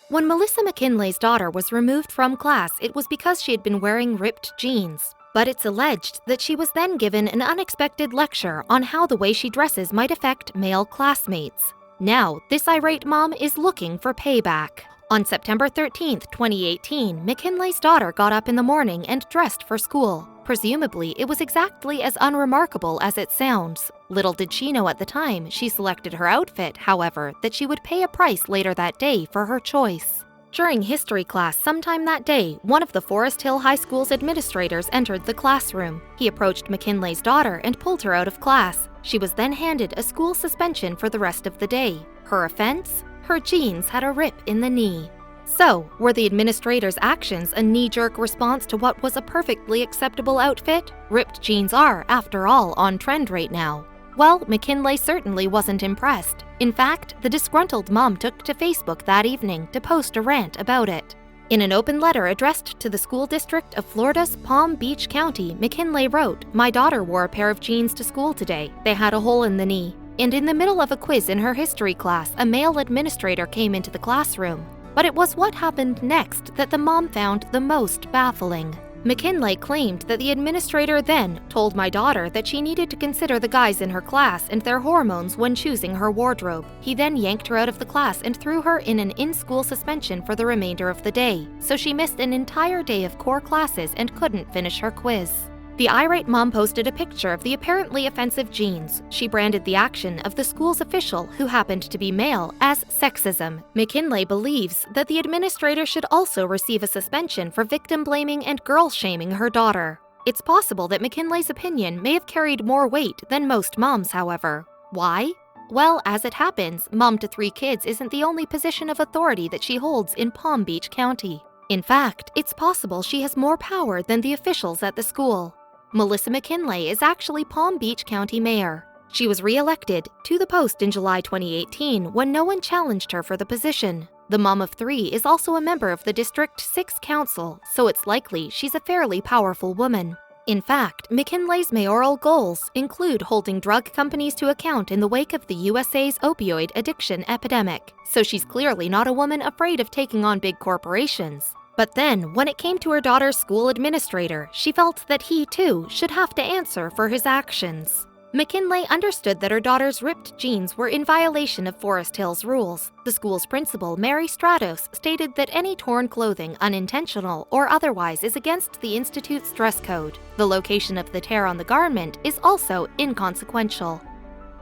When Melissa McKinley's daughter was removed from class, it was because she had been wearing ripped jeans. But it's alleged that she was then given an unexpected lecture on how the way she dresses might affect male classmates. Now, this irate mom is looking for payback. On September 13, 2018, McKinley's daughter got up in the morning and dressed for school. Presumably, it was exactly as unremarkable as it sounds. Little did she know at the time she selected her outfit, however, that she would pay a price later that day for her choice. During history class sometime that day, one of the Forest Hill High School's administrators entered the classroom. He approached McKinley's daughter and pulled her out of class. She was then handed a school suspension for the rest of the day. Her offense? Her jeans had a rip in the knee. So, were the administrator's actions a knee-jerk response to what was a perfectly acceptable outfit? Ripped jeans are, after all, on trend right now. Well, McKinley certainly wasn't impressed. In fact, the disgruntled mom took to Facebook that evening to post a rant about it. In an open letter addressed to the school district of Florida's Palm Beach County, McKinley wrote, "My daughter wore a pair of jeans to school today. They had a hole in the knee." And in the middle of a quiz in her history class, a male administrator came into the classroom. But it was what happened next that the mom found the most baffling. McKinley claimed that the administrator then told my daughter that she needed to consider the guys in her class and their hormones when choosing her wardrobe. He then yanked her out of the class and threw her in an in-school suspension for the remainder of the day, so she missed an entire day of core classes and couldn't finish her quiz. The irate mom posted a picture of the apparently offensive jeans. She branded the action of the school's official, who happened to be male, as sexism. McKinley believes that the administrator should also receive a suspension for victim-blaming and girl-shaming her daughter. It's possible that McKinley's opinion may have carried more weight than most moms, however. Why? Well, as it happens, mom to 3 kids isn't the only position of authority that she holds in Palm Beach County. In fact, it's possible she has more power than the officials at the school. Melissa McKinley is actually Palm Beach County Mayor. She was re-elected to the post in July 2018 when no one challenged her for the position. The mom of 3 is also a member of the District 6 Council, so it's likely she's a fairly powerful woman. In fact, McKinley's mayoral goals include holding drug companies to account in the wake of the USA's opioid addiction epidemic, so she's clearly not a woman afraid of taking on big corporations. But then, when it came to her daughter's school administrator, she felt that he, too, should have to answer for his actions. McKinley understood that her daughter's ripped jeans were in violation of Forest Hill's rules. The school's principal, Mary Stratos, stated that any torn clothing, unintentional or otherwise, is against the institute's dress code. The location of the tear on the garment is also inconsequential.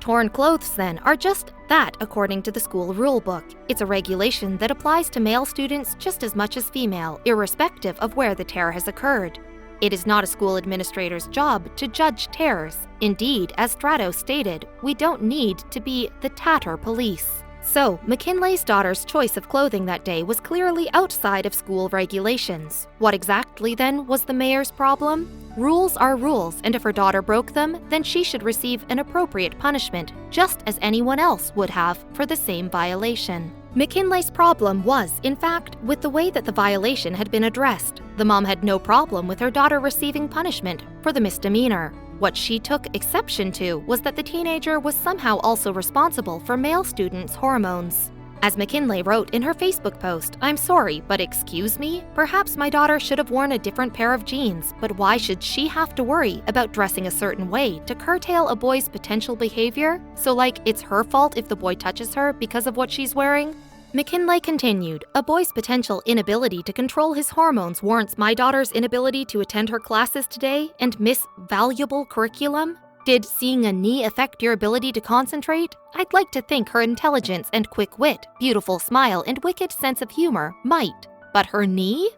Torn clothes, then, are just that according to the school rulebook. It's a regulation that applies to male students just as much as female, irrespective of where the tear has occurred. It is not a school administrator's job to judge tears. Indeed, as Stratos stated, we don't need to be the tatter police. So, McKinley's daughter's choice of clothing that day was clearly outside of school regulations. What exactly, then, was the mayor's problem? Rules are rules, and if her daughter broke them, then she should receive an appropriate punishment, just as anyone else would have for the same violation. McKinley's problem was, in fact, with the way that the violation had been addressed. The mom had no problem with her daughter receiving punishment for the misdemeanor. What she took exception to was that the teenager was somehow also responsible for male students' hormones. As McKinley wrote in her Facebook post, "I'm sorry, but excuse me? Perhaps my daughter should have worn a different pair of jeans, but why should she have to worry about dressing a certain way to curtail a boy's potential behavior? So like, it's her fault if the boy touches her because of what she's wearing?" McKinley continued, "A boy's potential inability to control his hormones warrants my daughter's inability to attend her classes today and miss valuable curriculum? Did seeing a knee affect your ability to concentrate? I'd like to think her intelligence and quick wit, beautiful smile, and wicked sense of humor might. But her knee?"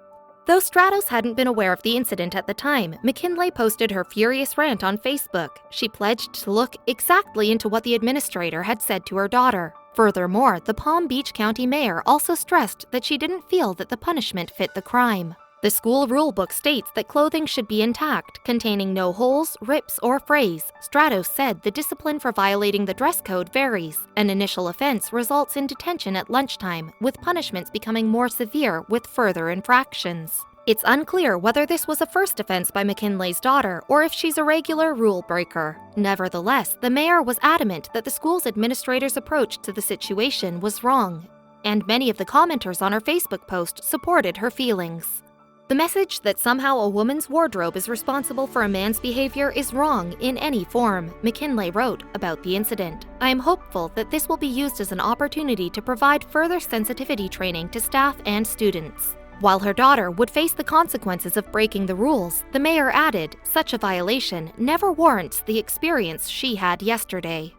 Though Stratos hadn't been aware of the incident at the time, McKinley posted her furious rant on Facebook. She pledged to look exactly into what the administrator had said to her daughter. Furthermore, the Palm Beach County mayor also stressed that she didn't feel that the punishment fit the crime. The school rulebook states that clothing should be intact, containing no holes, rips, or frays. Stratos said the discipline for violating the dress code varies. An initial offense results in detention at lunchtime, with punishments becoming more severe with further infractions. It's unclear whether this was a first offense by McKinley's daughter or if she's a regular rule breaker. Nevertheless, the mayor was adamant that the school's administrator's approach to the situation was wrong. and many of the commenters on her Facebook post supported her feelings. The message that somehow a woman's wardrobe is responsible for a man's behavior is wrong in any form, McKinley wrote about the incident. I am hopeful that this will be used as an opportunity to provide further sensitivity training to staff and students. While her daughter would face the consequences of breaking the rules, the mayor added, such a violation never warrants the experience she had yesterday.